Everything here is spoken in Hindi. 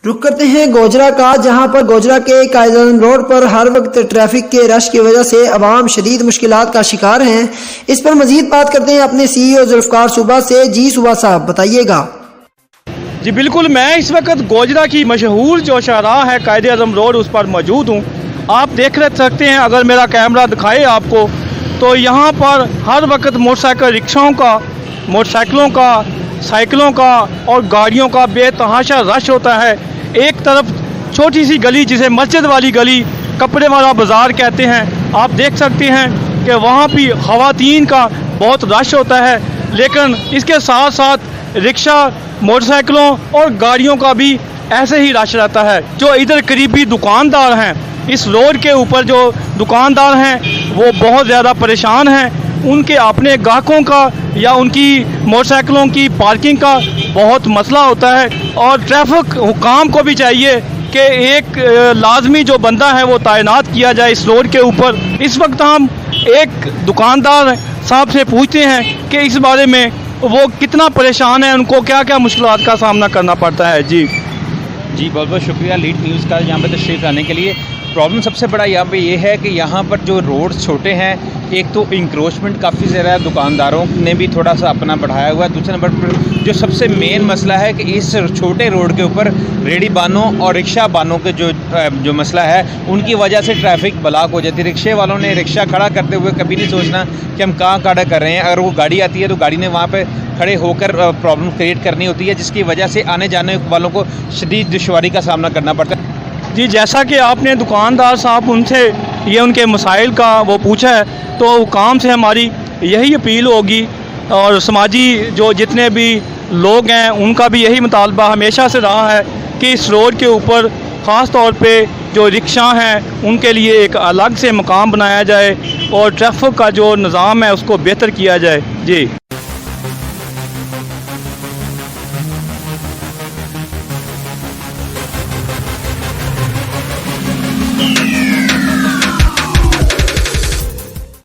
रुक करते हैं गोजरा का, जहां पर गोजरा के कायद-ए-आज़म रोड पर हर वक्त ट्रैफिक के रश की वजह से अवाम शदीद मुश्किलात का शिकार हैं। इस पर मजीद बात करते हैं अपने CEO जुल्फ़कार सूबा से। जी सूबा साहब बताइएगा। जी बिल्कुल, मैं इस वक्त गोजरा की मशहूर जो शाहराह है कायद-ए-आज़म रोड, उस पर मौजूद हूँ। आप देख सकते हैं, अगर मेरा कैमरा दिखाए आपको, तो यहाँ पर हर वक्त मोटरसाइकिलों का, साइकिलों का और गाड़ियों का बेतहाशा रश होता है। एक तरफ छोटी सी गली जिसे मस्जिद वाली गली, कपड़े वाला बाज़ार कहते हैं, आप देख सकते हैं कि वहाँ भी ख़वातीन का बहुत रश होता है, लेकिन इसके साथ साथ रिक्शा, मोटरसाइकिलों और गाड़ियों का भी ऐसे ही रश रहता है। जो इधर करीबी दुकानदार हैं, इस रोड के ऊपर जो दुकानदार हैं, वो बहुत ज़्यादा परेशान हैं। उनके अपने ग्राहकों का या उनकी मोटरसाइकिलों की पार्किंग का बहुत मसला होता है, और ट्रैफिक हुकाम को भी चाहिए कि एक लाजमी जो बंदा है वो तैनात किया जाए इस रोड के ऊपर। इस वक्त हम एक दुकानदार साहब से पूछते हैं कि इस बारे में वो कितना परेशान है, उनको क्या क्या मुश्किलात का सामना करना पड़ता है। जी बहुत बहुत शुक्रिया लीड न्यूज़ का यहाँ पे तशरीफ़ लाने के लिए। प्रॉब्लम सबसे बड़ा यहाँ पे ये है कि यहाँ पर जो रोड्स छोटे हैं, एक तो इंक्रोचमेंट काफ़ी ज़्यादा है, दुकानदारों ने भी थोड़ा सा अपना बढ़ाया हुआ है। दूसरे नंबर पर जो सबसे मेन मसला है कि इस छोटे रोड के ऊपर रेडी बानों और रिक्शा बानों के जो मसला है, उनकी वजह से ट्रैफिक ब्लॉक हो जाती है। रिक्शे वालों ने रिक्शा खड़ा करते हुए कभी नहीं सोचना कि हम कहाँ खड़ा कर रहे हैं। अगर वो गाड़ी आती है तो गाड़ी ने वहाँ पर खड़े होकर प्रॉब्लम क्रिएट करनी होती है, जिसकी वजह से आने जाने वालों को शदीद दुश्वारी का सामना करना पड़ता है। जी, जैसा कि आपने दुकानदार साहब उनसे ये उनके मसाइल का वो पूछा है, तो हुकाम से हमारी यही अपील होगी, और समाजी जो जितने भी लोग हैं उनका भी यही मुतालबा हमेशा से रहा है कि इस रोड के ऊपर ख़ास तौर पे जो रिक्शा हैं उनके लिए एक अलग से मकाम बनाया जाए और ट्रैफिक का जो निज़ाम है उसको बेहतर किया जाए। जी।